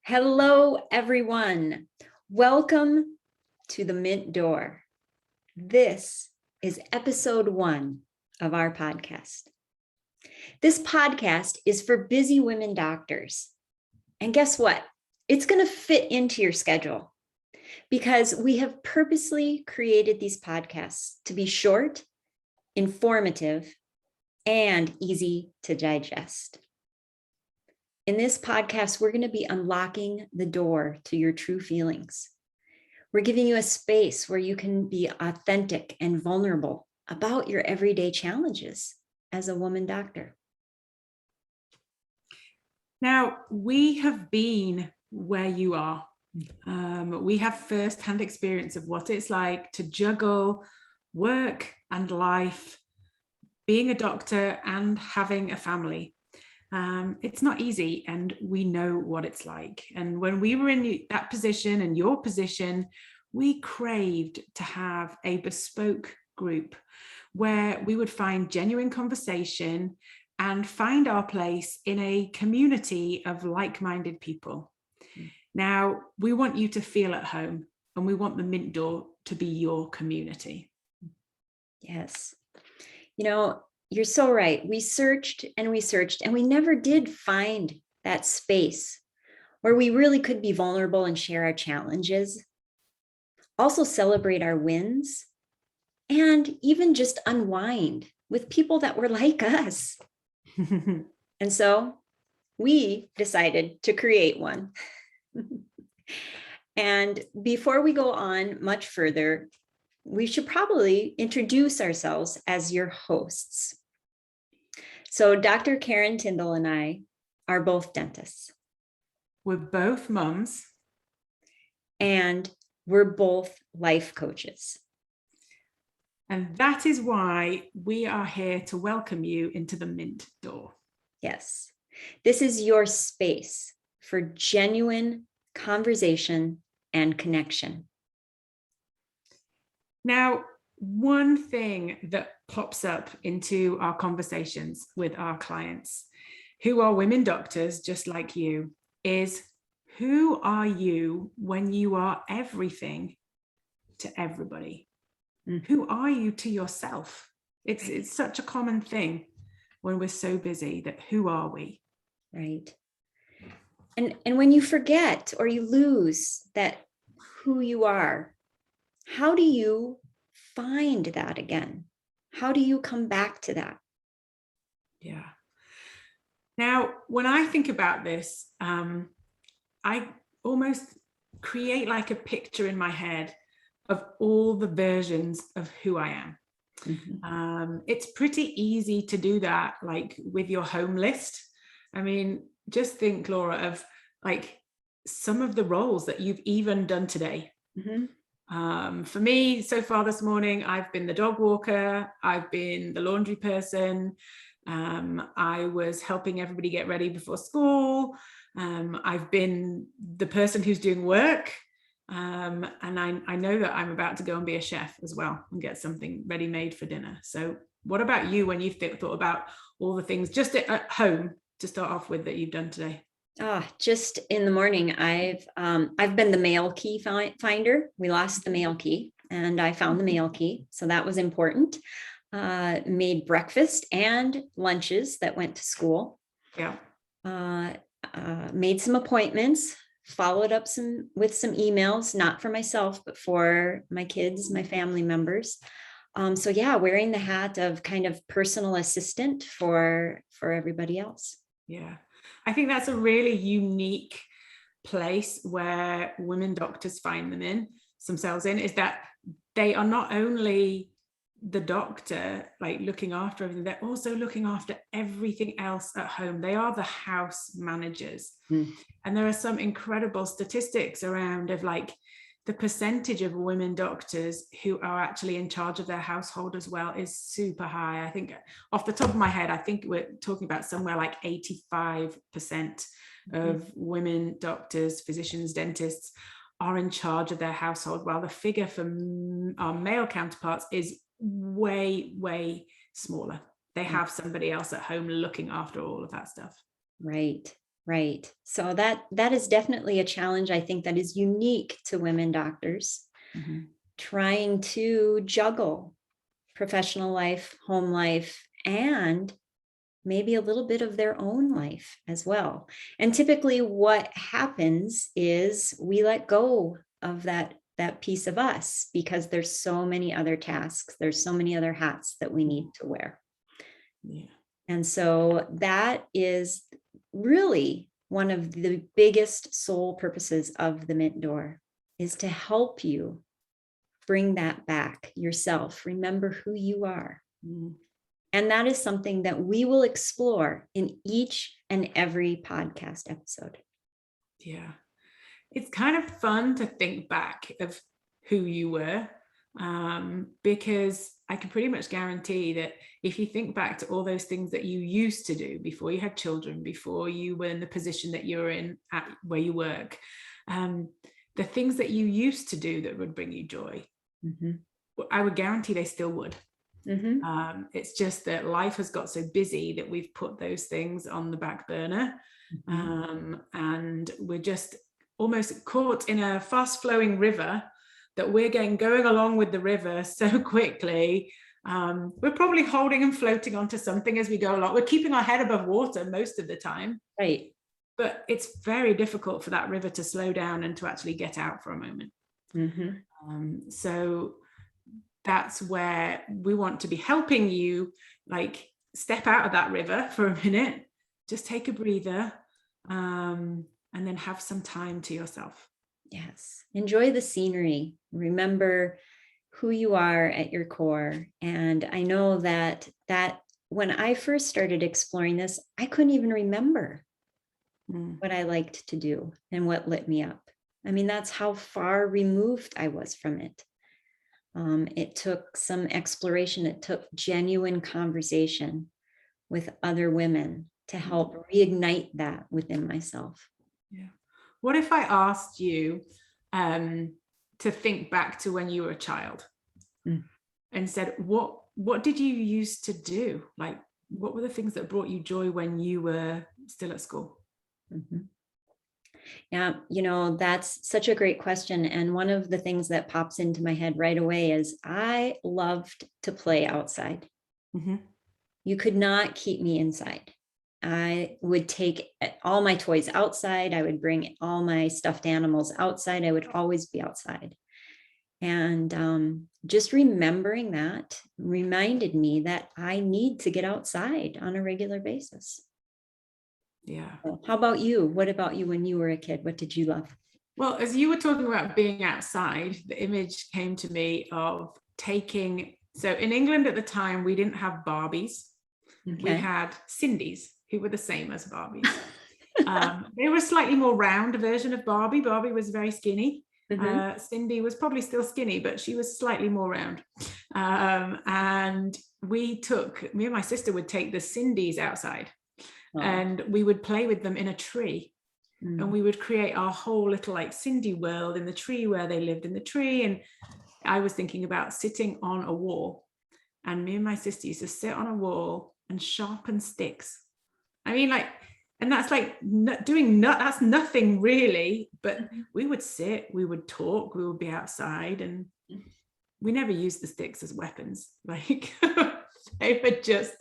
Hello, everyone. Welcome to the Mint Door. This is episode 1 of our podcast. This podcast is for busy women doctors. And guess what? It's going to fit into your schedule because we have purposely created these podcasts to be short, informative, and easy to digest. In this podcast, we're going to be unlocking the door to your true feelings. We're giving you a space where you can be authentic and vulnerable about your everyday challenges as a woman doctor. Now, we have been where you are. We have firsthand experience of what it's like to juggle work and life, being a doctor and having a family. It's not easy, and we know what it's like. And when we were in that position and your position, we craved to have a bespoke group where we would find genuine conversation and find our place in a community of like-minded people. Now, we want you to feel at home, and we want the Mint Door to be your community. Yes. You're so right. We searched, and we never did find that space where we really could be vulnerable and share our challenges, also celebrate our wins, and even just unwind with people that were like us. And so we decided to create one. And before we go on much further, we should probably introduce ourselves as your hosts. So Dr. Karen Tindall and I are both dentists. We're both mums. And we're both life coaches. And that is why we are here to welcome you into the Mint Door. Yes, this is your space for genuine conversation and connection. Now, one thing that pops up into our conversations with our clients, who are women doctors just like you, is who are you when you are everything to everybody? Who are you to yourself? It's such a common thing when we're so busy that who are we? Right. And when you forget or you lose that who you are, how do you find that again? How do you come back to that? Yeah. Now, when I think about this, I almost create like a picture in my head of all the versions of who I am. Mm-hmm. It's pretty easy to do that, like with your home list. I mean, just think, Laura, of like some of the roles that you've even done today. Mm-hmm. For me, so far this morning, I've been the dog walker, I've been the laundry person, I was helping everybody get ready before school, I've been the person who's doing work, and I know that I'm about to go and be a chef as well and get something ready made for dinner. So what about you when you've thought about all the things just at home to start off with that you've done today? Just in the morning, I've been the mail key finder. We lost the mail key and I found the mail key. So that was important. Made breakfast and lunches that went to school. Yeah. Made some appointments, followed up with some emails, not for myself, but for my kids, my family members. So yeah, wearing the hat of kind of personal assistant for everybody else. Yeah. I think that's a really unique place where women doctors find themselves in, is that they are not only the doctor, like looking after everything, they're also looking after everything else at home. They are the house managers. And there are some incredible statistics around of like the percentage of women doctors who are actually in charge of their household as well is super high. I think off the top of my head, I think we're talking about somewhere like 85% of women doctors, physicians, dentists are in charge of their household, while the figure for our male counterparts is way, way smaller. They have somebody else at home looking after all of that stuff. Right. Right. So that is definitely a challenge, I think, that is unique to women doctors, trying to juggle professional life, home life, and maybe a little bit of their own life as well. And typically what happens is we let go of that piece of us because there's so many other tasks, there's so many other hats that we need to wear. Yeah. And so that is really one of the biggest sole purposes of the Mint Door, is to help you bring that back yourself. Remember who you are. And that is something that we will explore in each and every podcast episode. Yeah. It's kind of fun to think back of who you were, because I can pretty much guarantee that if you think back to all those things that you used to do before you had children, before you were in the position that you're in at where you work, the things that you used to do that would bring you joy, I would guarantee they still would. It's just that life has got so busy that we've put those things on the back burner, and we're just almost caught in a fast flowing river that we're going along with the river so quickly. We're probably holding and floating onto something as we go along. We're keeping our head above water most of the time. Right. But it's very difficult for that river to slow down and to actually get out for a moment. So that's where we want to be helping you, like, step out of that river for a minute, just take a breather, and then have some time to yourself. Yes. Enjoy the scenery. Remember who you are at your core. And I know that when I first started exploring this, I couldn't even remember what I liked to do and what lit me up. I mean, that's how far removed I was from it. It took some exploration. It took genuine conversation with other women to help reignite that within myself. Yeah. What if I asked you to think back to when you were a child and said, what did you used to do? Like, what were the things that brought you joy when you were still at school? Yeah, that's such a great question. And one of the things that pops into my head right away is I loved to play outside. You could not keep me inside. I would take all my toys outside. I would bring all my stuffed animals outside. I would always be outside. And just remembering that reminded me that I need to get outside on a regular basis. Yeah. How about you? What about you when you were a kid? What did you love? Well, as you were talking about being outside, the image came to me of so in England at the time, we didn't have Barbies. We had Cindy's, who were the same as Barbies. They were a slightly more round version of Barbie. Barbie was very skinny. Cindy was probably still skinny, but she was slightly more round. And me and my sister would take the Cindy's outside. And we would play with them in a tree, and we would create our whole little like Cindy world in the tree where they lived in the tree. And I was thinking about sitting on a wall, and me and my sister used to sit on a wall and sharpen sticks. I mean, like, and that's like that's nothing really, but we would sit, we would talk, we would be outside, and we never used the sticks as weapons. Like they were just,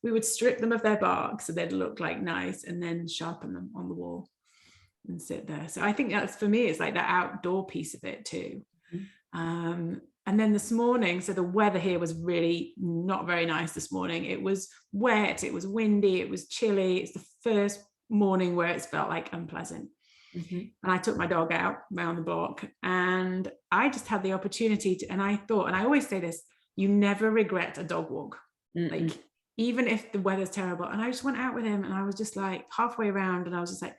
we would strip them of their bark so they'd look like nice, and then sharpen them on the wall and sit there. So I think that's, for me, it's like that outdoor piece of it too. And then this morning, so the weather here was really not very nice this morning. It was wet, it was windy, it was chilly. It's the first morning where it's felt like unpleasant. And I took my dog out around the block, and I just had the opportunity to, and I thought, and I always say this, you never regret a dog walk. Like, even if the weather's terrible. And I just went out with him, and I was just like halfway around, and I was just like,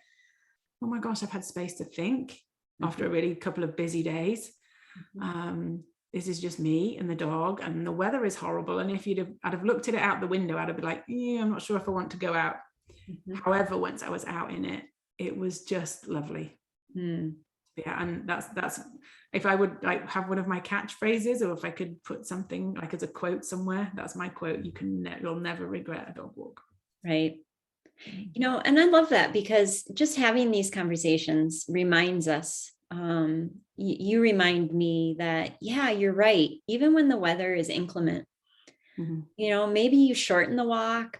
oh my gosh, I've had space to think after a really couple of busy days. This is just me and the dog, and the weather is horrible. And if I'd have looked at it out the window, I'd have been like, yeah, I'm not sure if I want to go out. However, once I was out in it, it was just lovely. Yeah, and that's if I would like have one of my catchphrases, or if I could put something like as a quote somewhere, that's my quote. You'll never regret a dog walk. Right. And I love that, because just having these conversations reminds us, you remind me that, yeah, you're right. Even when the weather is inclement, maybe you shorten the walk,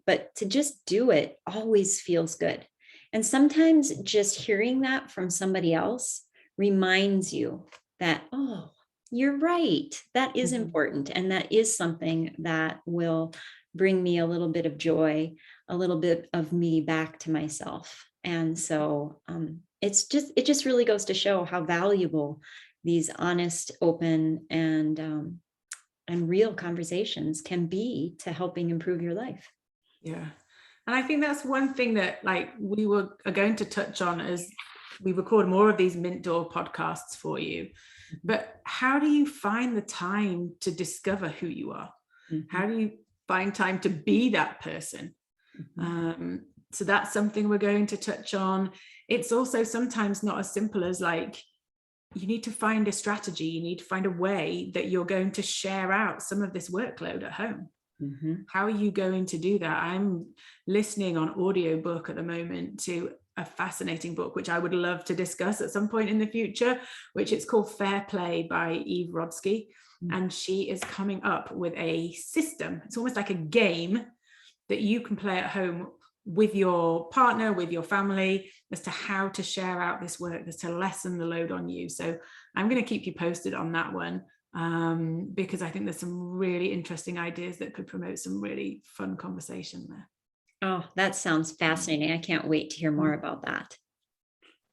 but to just do it always feels good. And sometimes just hearing that from somebody else reminds you that, oh, you're right. That is important. And that is something that will bring me a little bit of joy, a little bit of me back to myself. And so it just really goes to show how valuable these honest, open, and real conversations can be to helping improve your life. Yeah. And I think that's one thing that we are going to touch on as we record more of these Mint Door podcasts for you. But how do you find the time to discover who you are? How do you find time to be that person? So that's something we're going to touch on. It's also sometimes not as simple as you need to find a strategy. You need to find a way that you're going to share out some of this workload at home. How are you going to do that? I'm listening on audiobook at the moment to a fascinating book, which I would love to discuss at some point in the future, which it's called Fair Play by Eve Rodsky. And she is coming up with a system. It's almost like a game that you can play at home with your partner, with your family, as to how to share out this work, as to lessen the load on you. So I'm going to keep you posted on that one, because I think there's some really interesting ideas that could promote some really fun conversation there. Oh, that sounds fascinating. I can't wait to hear more about that.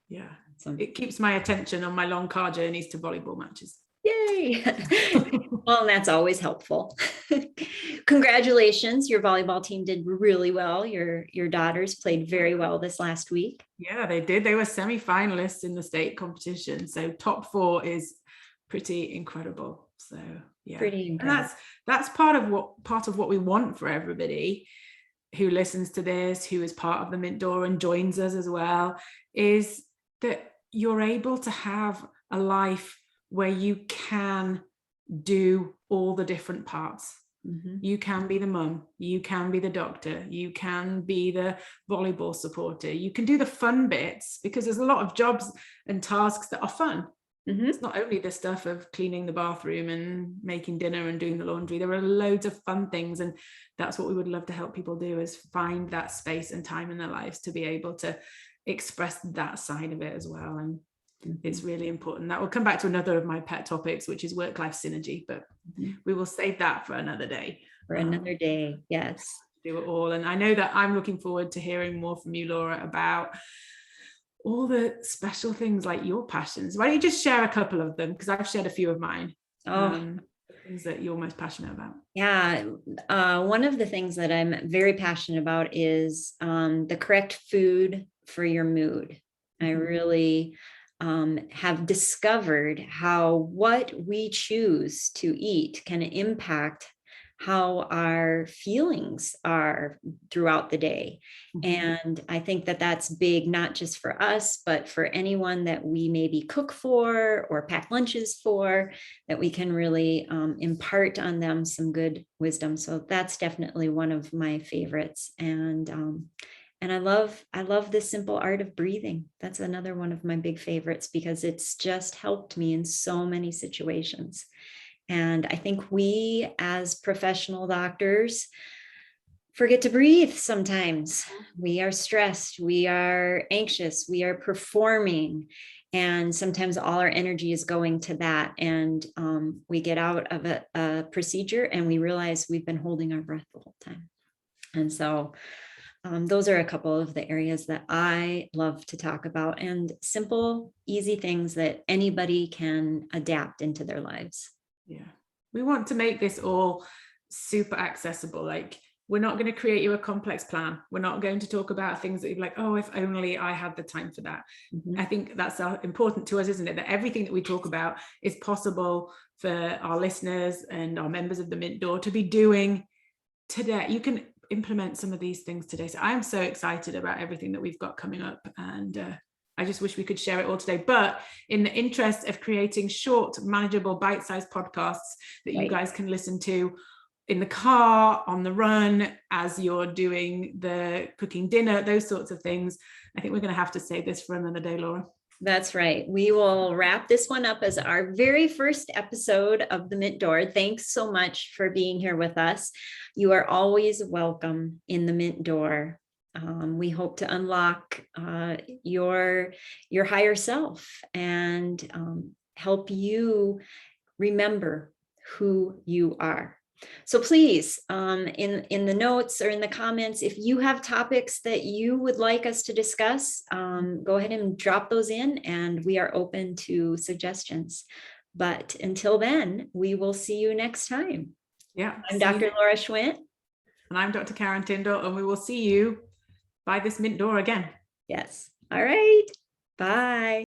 Yeah. So it keeps my attention on my long car journeys to volleyball matches. Yay. Well, that's always helpful. Congratulations. Your volleyball team did really well. Your daughters played very well this last week. Yeah, they did. They were semi-finalists in the state competition. So top 4 is pretty incredible. So yeah, pretty incredible. And that's part of what we want for everybody who listens to this, who is part of the Mint Door and joins us as well, is that you're able to have a life where you can do all the different parts. You can be the mum, you can be the doctor, you can be the volleyball supporter, you can do the fun bits, because there's a lot of jobs and tasks that are fun. It's not only the stuff of cleaning the bathroom and making dinner and doing the laundry. There are loads of fun things, and that's what we would love to help people do, is find that space and time in their lives to be able to express that side of it as well. And it's really important. That will come back to another of my pet topics, which is work-life synergy, but we will save that for another day. For another day, yes. Do it all. And I know that I'm looking forward to hearing more from you, Laura, about all the special things like your passions. Why don't you just share a couple of them? Because I've shared a few of mine. Things that you're most passionate about. Yeah. One of the things that I'm very passionate about is the correct food for your mood. I really have discovered how what we choose to eat can impact how our feelings are throughout the day. And I think that that's big, not just for us, but for anyone that we maybe cook for or pack lunches for, that we can really impart on them some good wisdom. So that's definitely one of my favorites. And I love this simple art of breathing. That's another one of my big favorites, because it's just helped me in so many situations. And I think we as professional doctors forget to breathe sometimes. We are stressed, we are anxious, we are performing, and sometimes all our energy is going to that. And we get out of a procedure and we realize we've been holding our breath the whole time. And so those are a couple of the areas that I love to talk about, and simple, easy things that anybody can adapt into their lives. Yeah, we want to make this all super accessible. Like, we're not going to create you a complex plan. We're not going to talk about things that you're like, oh, if only I had the time for that. I think that's important to us, isn't it? That everything that we talk about is possible for our listeners and our members of the Mint Door to be doing today. You can implement some of these things today. So I'm so excited about everything that we've got coming up, and I just wish we could share it all today. But in the interest of creating short, manageable, bite-sized podcasts that you guys can listen to in the car, on the run, as you're doing the cooking dinner, those sorts of things. I think we're going to have to save this for another day, Laura. That's right. We will wrap this one up as our very first episode of the Mint Door. Thanks so much for being here with us. You are always welcome in the Mint Door. We hope to unlock your higher self and help you remember who you are. So please, in the notes or in the comments, if you have topics that you would like us to discuss, go ahead and drop those in, and we are open to suggestions. But until then, we will see you next time. Yeah. I'm Dr. Laura Schwindt. And I'm Dr. Karen Tindall, and we will see you by this Mint Door again. Yes. All right. Bye.